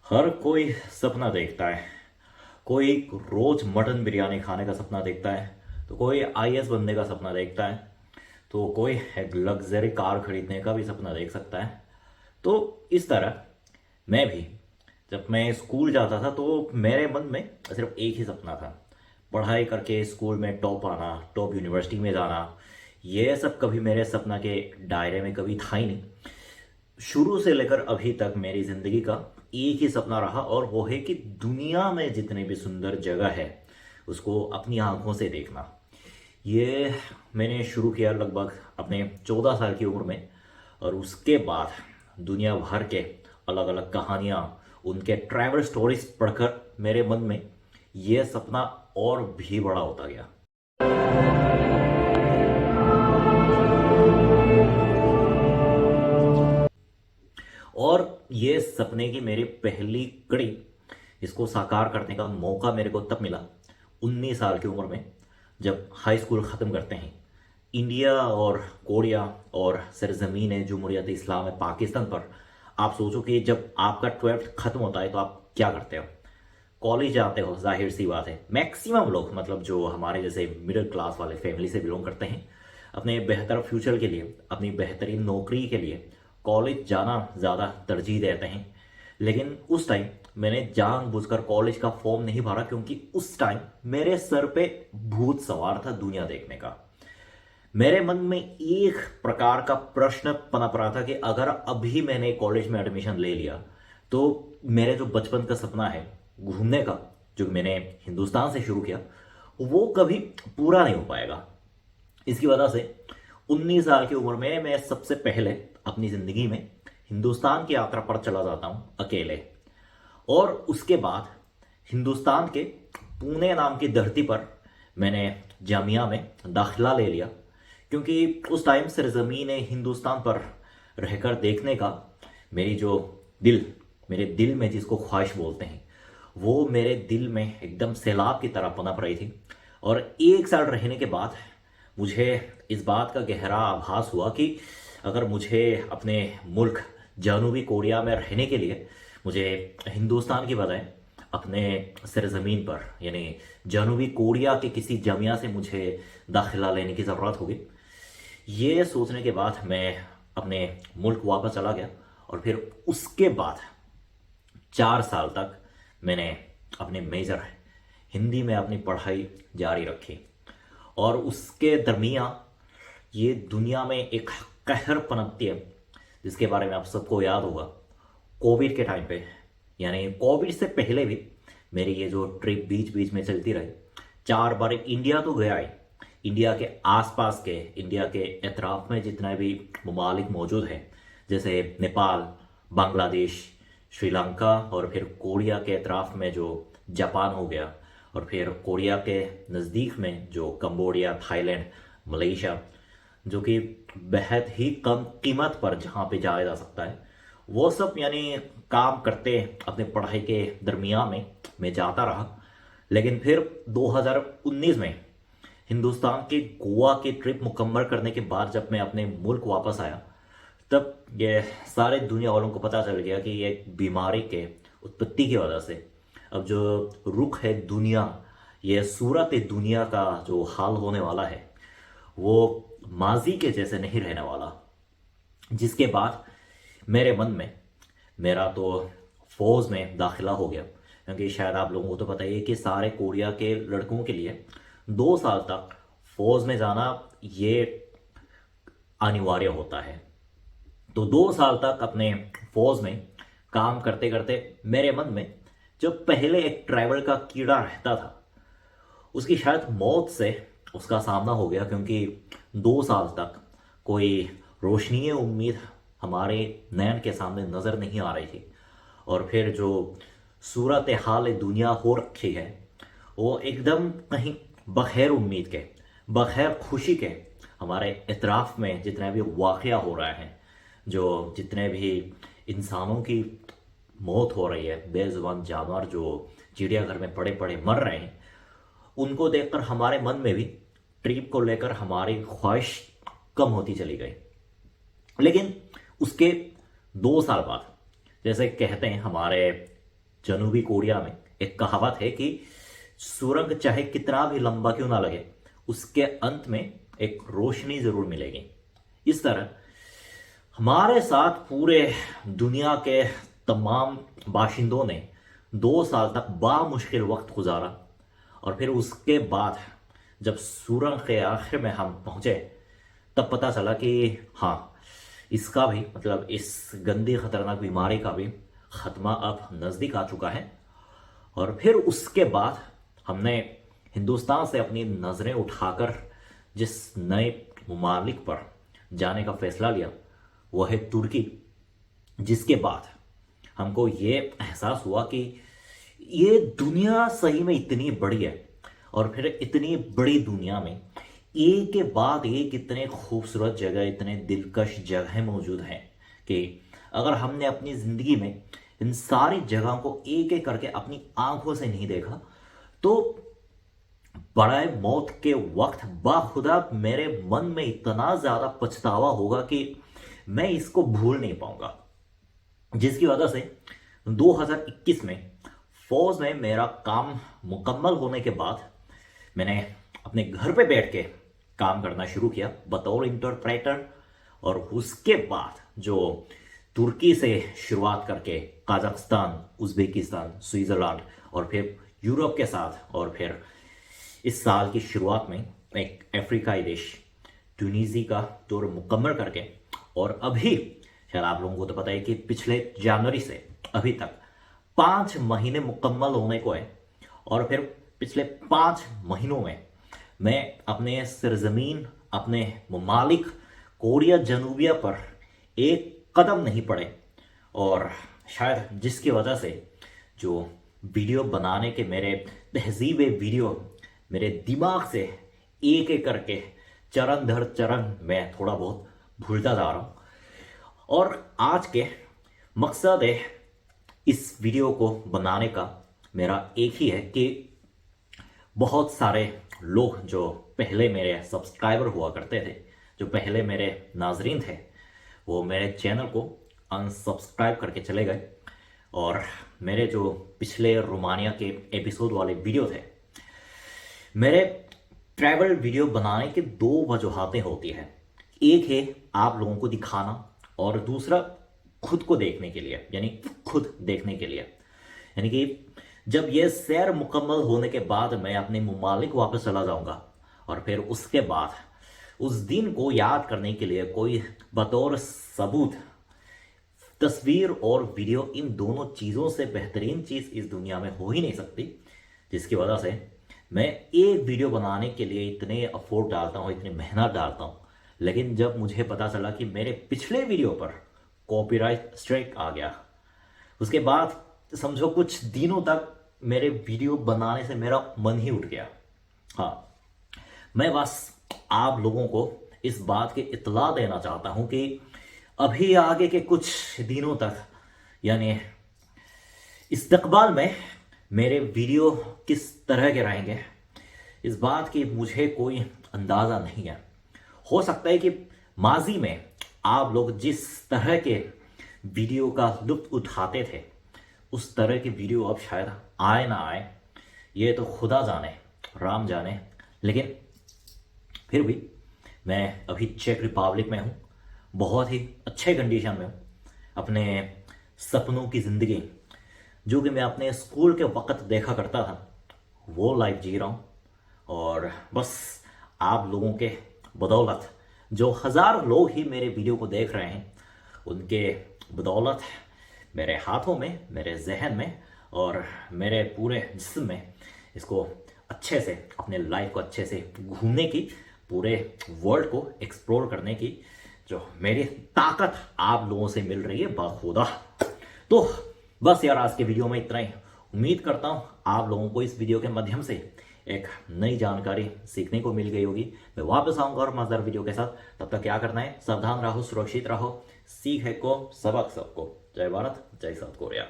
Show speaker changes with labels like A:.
A: हर कोई सपना देखता है। कोई रोज मटन बिरयानी खाने का सपना देखता है, तो कोई आईएएस बनने का सपना देखता है, तो कोई एक लग्जरी कार खरीदने का भी सपना देख सकता है। तो इस तरह मैं भी जब मैं स्कूल जाता था तो मेरे मन में सिर्फ एक ही सपना था, पढ़ाई करके स्कूल में टॉप आना, टॉप यूनिवर्सिटी में जाना। ये सब कभी मेरे सपना के दायरे में कभी था ही नहीं। शुरू से लेकर अभी तक मेरी जिंदगी का एक ही सपना रहा, और वो है कि दुनिया में जितने भी सुंदर जगह है उसको अपनी आंखों से देखना। ये मैंने शुरू किया लगभग अपने 14 साल की उम्र में, और उसके बाद दुनिया भर के अलग अलग कहानियाँ, उनके ट्रैवल स्टोरीज पढ़कर मेरे मन में ये सपना और भी बड़ा होता गया। और ये सपने की मेरी पहली कड़ी, इसको साकार करने का मौका मेरे को तब मिला 19 साल की उम्र में, जब हाई स्कूल ख़त्म करते हैं। इंडिया और कोरिया और सरजमीन जमहूरियत इस्लाम पाकिस्तान पर आप सोचो कि जब आपका 12th ख़त्म होता है तो आप क्या करते हो? कॉलेज जाते हो, जाहिर सी बात है। मैक्सिमम लोग, मतलब जो हमारे जैसे मिडिल क्लास वाले फैमिली से बिलोंग करते हैं, अपने बेहतर फ्यूचर के लिए, अपनी बेहतरीन नौकरी के लिए कॉलेज जाना ज़्यादा तरजीह देते हैं। लेकिन उस टाइम मैंने जानबूझकर कॉलेज का फॉर्म नहीं भरा, क्योंकि उस टाइम मेरे सर पे भूत सवार था दुनिया देखने का। मेरे मन में एक प्रकार का प्रश्न पनप रहा था कि अगर अभी मैंने कॉलेज में एडमिशन ले लिया तो मेरे जो बचपन का सपना है घूमने का, जो मैंने हिंदुस्तान से शुरू किया, वो कभी पूरा नहीं हो पाएगा। इसकी वजह से 19 साल की उम्र में मैं सबसे पहले अपनी ज़िंदगी में हिंदुस्तान की यात्रा पर चला जाता हूँ अकेले। और उसके बाद हिंदुस्तान के पुणे नाम की धरती पर मैंने जामिया में दाखिला ले लिया, क्योंकि उस टाइम सरजमीन हिंदुस्तान पर रहकर देखने का मेरी जो दिल, मेरे दिल में जिसको ख्वाहिश बोलते हैं, वो मेरे दिल में एकदम सैलाब की तरह पनप रही थी। और 1 साल रहने के बाद मुझे इस बात का गहरा आभास हुआ कि अगर मुझे अपने मुल्क जनूबी कोरिया में रहने के लिए मुझे हिंदुस्तान की बजाय अपने सरजमीन पर, यानी जनूबी कोरिया के किसी जामिया से मुझे दाखिला लेने की ज़रूरत होगी, ये सोचने के बाद मैं अपने मुल्क वापस चला गया। और फिर उसके बाद 4 साल तक मैंने अपने मेजर हिंदी में अपनी पढ़ाई जारी रखी। और उसके दरमियान ये दुनिया में एक कहर पनपती है, जिसके बारे में आप सबको याद होगा। कोविड के टाइम पे, यानी कोविड से पहले भी मेरी ये जो ट्रिप बीच बीच में चलती रही। 4 बार इंडिया तो गया ही। इंडिया के आसपास के, इंडिया के एतराफ़ में जितने भी ममालिक मौजूद हैं, जैसे नेपाल, बांग्लादेश, श्रीलंका, और फिर कोरिया के एतराफ़ में जो जापान हो गया, और फिर कोरिया के नज़दीक में जो कंबोडिया, थाईलैंड, मलेशिया, जो कि बेहद ही कम कीमत पर जहाँ पे जाया जा सकता है, वो सब यानी काम करते अपने पढ़ाई के दरमियान में मैं जाता रहा। लेकिन फिर 2019 में हिंदुस्तान के गोवा की ट्रिप मुकम्मल करने के बाद जब मैं अपने मुल्क वापस आया, तब ये सारे दुनिया वालों को पता चल गया कि ये एक बीमारी के उत्पत्ति की वजह से अब जो रुख है दुनिया, ये सूरत दुनिया का जो हाल होने वाला है वो माजी के जैसे नहीं रहने वाला। जिसके बाद मेरे मन में मेरा तो फौज में दाखिला हो गया, क्योंकि शायद आप लोगों को तो पता ही है कि सारे कोरिया के लड़कों के लिए 2 साल तक फौज में जाना ये अनिवार्य होता है। तो 2 साल तक अपने फौज में काम करते करते मेरे मन में जो पहले एक ट्रैवल का कीड़ा रहता था, उसकी शायद मौत से उसका सामना हो गया, क्योंकि 2 साल तक कोई रोशनी उम्मीद हमारे नैन के सामने नज़र नहीं आ रही थी। और फिर जो सूरत हाल दुनिया हो रखी है वो एकदम कहीं बग़ैर उम्मीद के, बग़ैर खुशी के, हमारे इतराफ़ में जितने भी वाक़या हो रहे हैं, जो जितने भी इंसानों की मौत हो रही है, बेज़ुबान जानवर जो चिड़ियाघर में पड़े पड़े मर रहे हैं, उनको देखकर हमारे मन में भी ट्रिप को लेकर हमारी ख्वाहिश कम होती चली गई। लेकिन उसके 2 साल बाद, जैसे कहते हैं हमारे जनूबी कोरिया में एक कहावत है कि सुरंग चाहे कितना भी लंबा क्यों ना लगे, उसके अंत में एक रोशनी जरूर मिलेगी। इस तरह हमारे साथ पूरे दुनिया के तमाम बाशिंदों ने 2 साल तक बामुश्किल वक्त गुजारा, और फिर उसके बाद जब सुरंग के आखिर में हम पहुंचे तब पता चला कि हाँ, इसका भी मतलब इस गंदी खतरनाक बीमारी का भी खात्मा अब नज़दीक आ चुका है। और फिर उसके बाद हमने हिंदुस्तान से अपनी नज़रें उठाकर जिस नए ममालिक पर जाने का फैसला लिया वह है तुर्की, जिसके बाद हमको ये एहसास हुआ कि ये दुनिया सही में इतनी बड़ी है, और फिर इतनी बड़ी दुनिया में एक के बाद एक इतने खूबसूरत जगह, इतने दिलकश जगह मौजूद हैं कि अगर हमने अपनी ज़िंदगी में इन सारी जगहों को एक एक करके अपनी आंखों से नहीं देखा तो बड़े मौत के वक्त बाखुदा मेरे मन में इतना ज़्यादा पछतावा होगा कि मैं इसको भूल नहीं पाऊंगा। जिसकी वजह से 2021 में फौज में मेरा काम मुकम्मल होने के बाद मैंने अपने घर पे बैठ के काम करना शुरू किया बतौर इंटरप्रेटर। और उसके बाद जो तुर्की से शुरुआत करके कजाकिस्तान, उज़्बेकिस्तान, स्विट्ज़रलैंड और फिर यूरोप के साथ, और फिर इस साल की शुरुआत में एक अफ्रीकाई देश ट्यूनीसी का दौर मुकम्मल करके, और अभी शायद आप लोगों को तो पता है कि पिछले जनवरी से अभी तक 5 महीने मुकम्मल होने को है। और फिर पिछले 5 महीनों में मैं अपने सरजमीन, अपने ममालिक कोरिया जनूबिया पर एक कदम नहीं पड़े, और शायद जिसकी वजह से जो वीडियो बनाने के मेरे तहजीब वीडियो मेरे दिमाग से एक एक करके चरण दर चरण मैं थोड़ा बहुत भूलता जा रहा हूँ। और आज के मकसद है इस वीडियो को बनाने का मेरा एक ही है कि बहुत सारे लोग जो पहले मेरे सब्सक्राइबर हुआ करते थे, जो पहले मेरे नाजरीन थे, वो मेरे चैनल को अनसब्सक्राइब करके चले गए। और मेरे जो पिछले रोमानिया के एपिसोड वाले वीडियो थे, मेरे ट्रैवल वीडियो बनाने के 2 वजूहातें होती हैं। एक है आप लोगों को दिखाना, और दूसरा खुद को देखने के लिए, यानी खुद देखने के लिए। यानी कि जब ये सैर मुकम्मल होने के बाद मैं अपने ममालिक वापस चला जाऊंगा, और फिर उसके बाद उस दिन को याद करने के लिए कोई बतौर सबूत तस्वीर और वीडियो, इन दोनों चीज़ों से बेहतरीन चीज़ इस दुनिया में हो ही नहीं सकती। जिसकी वजह से मैं एक वीडियो बनाने के लिए इतने एफर्ट डालता हूँ, इतनी मेहनत डालता हूँ, लेकिन जब मुझे पता चला कि मेरे पिछले वीडियो पर कॉपीराइट स्ट्राइक आ गया, उसके बाद समझो कुछ दिनों तक मेरे वीडियो बनाने से मेरा मन ही उठ गया। हाँ, मैं बस आप लोगों को इस बात की इत्तला देना चाहता हूँ कि अभी आगे के कुछ दिनों तक, यानी इस्तकबाल में मेरे वीडियो किस तरह के रहेंगे, इस बात की मुझे कोई अंदाज़ा नहीं है। हो सकता है कि माजी में आप लोग जिस तरह के वीडियो का लुत्फ उठाते थे, उस तरह की वीडियो अब शायद आए ना आए, ये तो खुदा जाने, राम जाने। लेकिन फिर भी मैं अभी चेक रिपब्लिक में हूँ, बहुत ही अच्छे कंडीशन में हूँ। अपने सपनों की ज़िंदगी जो कि मैं अपने स्कूल के वक्त देखा करता था, वो लाइफ जी रहा हूँ। और बस आप लोगों के बदौलत, जो 1000 लोग ही मेरे वीडियो को देख रहे हैं, उनके बदौलत मेरे हाथों में, मेरे जहन में और मेरे पूरे जिस्म में इसको अच्छे से, अपने लाइफ को अच्छे से घूमने की, पूरे वर्ल्ड को एक्सप्लोर करने की जो मेरी ताकत आप लोगों से मिल रही है बाखुदा। तो बस यार, आज के वीडियो में इतना ही। उम्मीद करता हूँ आप लोगों को इस वीडियो के माध्यम से एक नई जानकारी सीखने को मिल गई होगी। मैं वापस आऊँगा और मजेदार वीडियो के साथ। तब तक क्या करना है, सावधान रहो, सुरक्षित रहो, सीख है को सबक सबको। जय भारत, जय साउथ कोरिया।